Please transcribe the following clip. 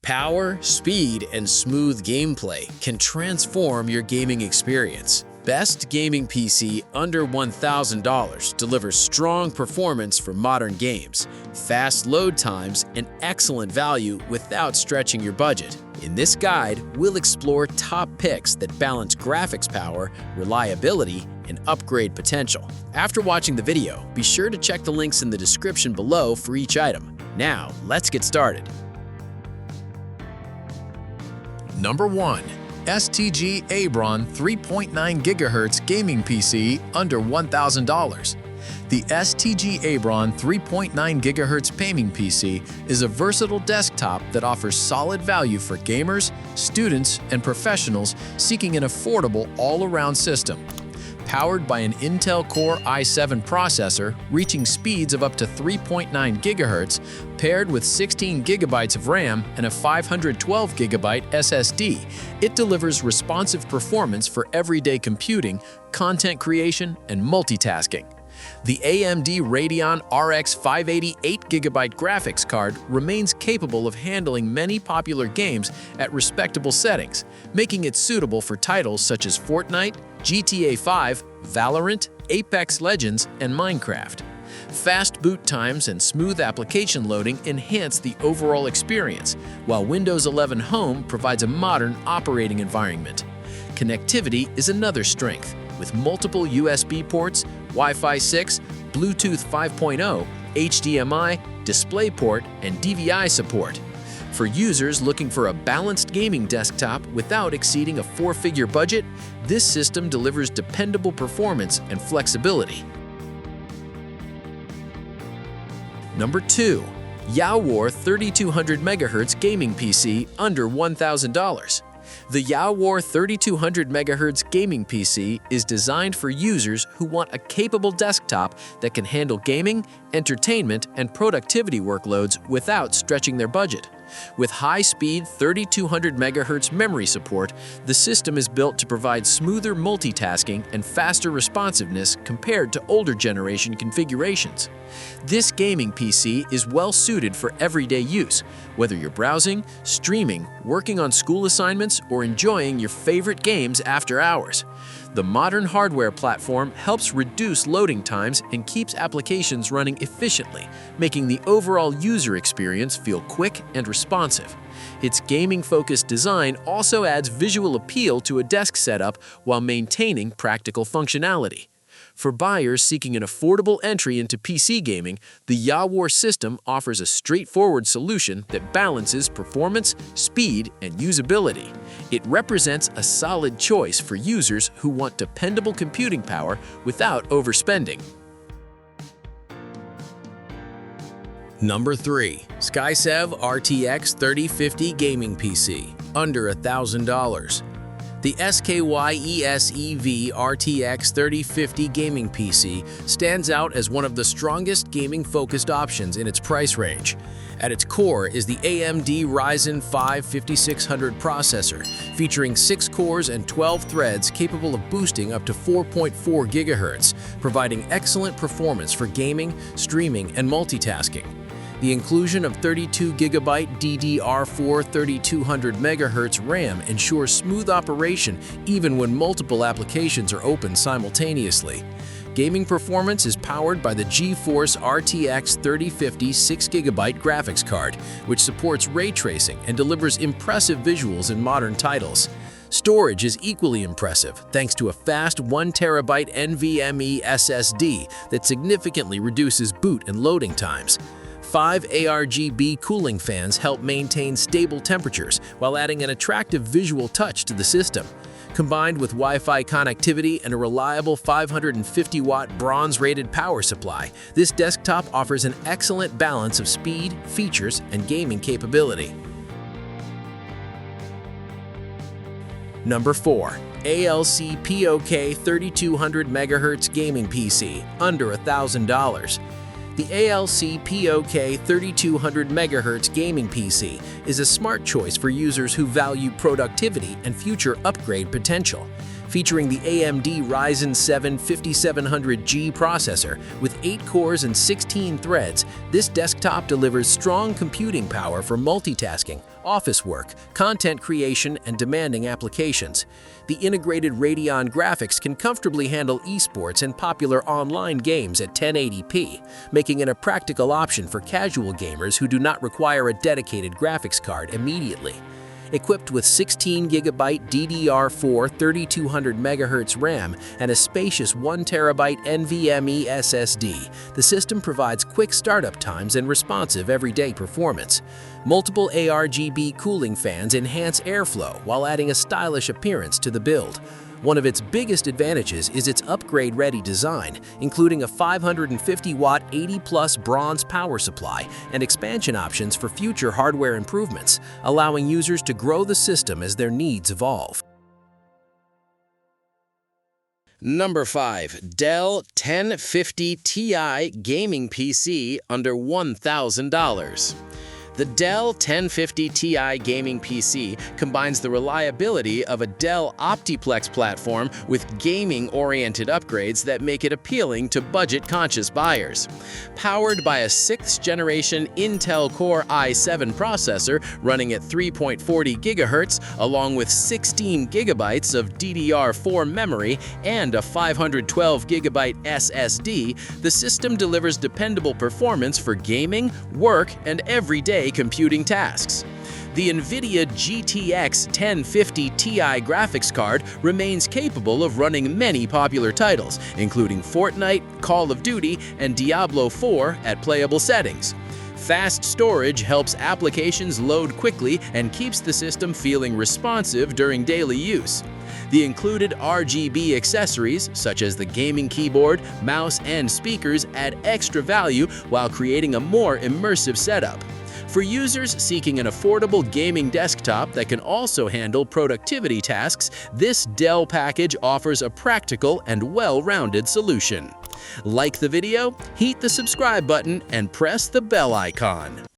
Power, speed, and smooth gameplay can transform your gaming experience. Best gaming PC under $1,000 delivers strong performance for modern games, fast load times, and excellent value without stretching your budget. In this guide, we'll explore top picks that balance graphics power, reliability, and upgrade potential. After watching the video, be sure to check the links in the description below for each item. Now, let's get started. Number 1. STGAubron 3.9 GHz Gaming PC under $1,000. The STGAubron 3.9 GHz gaming PC is a versatile desktop that offers solid value for gamers, students, and professionals seeking an affordable all-around system. Powered by an Intel Core i7 processor reaching speeds of up to 3.9 GHz, paired with 16 GB of RAM and a 512 GB SSD, it delivers responsive performance for everyday computing, content creation, and multitasking. The AMD Radeon RX 580 8GB graphics card remains capable of handling many popular games at respectable settings, making it suitable for titles such as Fortnite, GTA 5, Valorant, Apex Legends, and Minecraft. Fast boot times and smooth application loading enhance the overall experience, while Windows 11 Home provides a modern operating environment. Connectivity is another strength, with multiple USB ports, Wi-Fi 6, Bluetooth 5.0, HDMI, DisplayPort, and DVI support. For users looking for a balanced gaming desktop without exceeding a four-figure budget, this system delivers dependable performance and flexibility. Number 2. YAWYORE 3200 MHz Gaming PC under $1,000. The YAWYORE 3200 MHz gaming PC is designed for users who want a capable desktop that can handle gaming, entertainment, and productivity workloads without stretching their budget. With high-speed 3200 MHz memory support, the system is built to provide smoother multitasking and faster responsiveness compared to older generation configurations. This gaming PC is well-suited for everyday use, whether you're browsing, streaming, working on school assignments, or enjoying your favorite games after hours. The modern hardware platform helps reduce loading times and keeps applications running efficiently, making the overall user experience feel quick and responsive. Its gaming-focused design also adds visual appeal to a desk setup while maintaining practical functionality. For buyers seeking an affordable entry into PC gaming, the YAWYORE system offers a straightforward solution that balances performance, speed, and usability. It represents a solid choice for users who want dependable computing power without overspending. Number 3. SKYESEV RTX 3050 Gaming PC under $1,000. The SKYESEV RTX 3050 Gaming PC stands out as one of the strongest gaming-focused options in its price range. At its core is the AMD Ryzen 5 5600 processor, featuring 6 cores and 12 threads capable of boosting up to 4.4 GHz, providing excellent performance for gaming, streaming, and multitasking. The inclusion of 32GB DDR4 3200 MHz RAM ensures smooth operation even when multiple applications are open simultaneously. Gaming performance is powered by the GeForce RTX 3050 6GB graphics card, which supports ray tracing and delivers impressive visuals in modern titles. Storage is equally impressive thanks to a fast 1TB NVMe SSD that significantly reduces boot and loading times. 5 ARGB cooling fans help maintain stable temperatures while adding an attractive visual touch to the system. Combined with Wi-Fi connectivity and a reliable 550-watt bronze-rated power supply, this desktop offers an excellent balance of speed, features, and gaming capability. Number 4. ALCPOK 3200 MHz Gaming PC under $1,000. The ALCPOK 3200 MHz gaming PC is a smart choice for users who value productivity and future upgrade potential. featuring the AMD Ryzen 7 5700G processor with 8 cores and 16 threads. This desktop delivers strong computing power for multitasking, office work, content creation, and demanding applications. The integrated Radeon graphics can comfortably handle esports and popular online games at 1080p, making it a practical option for casual gamers who do not require a dedicated graphics card immediately. Equipped with 16GB DDR4 3200 MHz RAM and a spacious 1TB NVMe SSD, the system provides quick startup times and responsive everyday performance. Multiple ARGB cooling fans enhance airflow while adding a stylish appearance to the build. One of its biggest advantages is its upgrade-ready design, including a 550-watt 80-plus bronze power supply and expansion options for future hardware improvements, allowing users to grow the system as their needs evolve. Number 5. Dell 1050 Ti Gaming PC under $1,000. The Dell 1050 Ti gaming PC combines the reliability of a Dell Optiplex platform with gaming-oriented upgrades that make it appealing to budget-conscious buyers. Powered by a 6th-generation Intel Core i7 processor running at 3.40 GHz, along with 16 GB of DDR4 memory and a 512 GB SSD, the system delivers dependable performance for gaming, work, and everyday computing tasks. The NVIDIA GTX 1050 Ti graphics card remains capable of running many popular titles, including Fortnite, Call of Duty, and Diablo 4 at playable settings. Fast storage helps applications load quickly and keeps the system feeling responsive during daily use. The included RGB accessories, such as the gaming keyboard, mouse, and speakers, add extra value while creating a more immersive setup. For users seeking an affordable gaming desktop that can also handle productivity tasks, this Dell package offers a practical and well-rounded solution. Like the video, hit the subscribe button, and press the bell icon.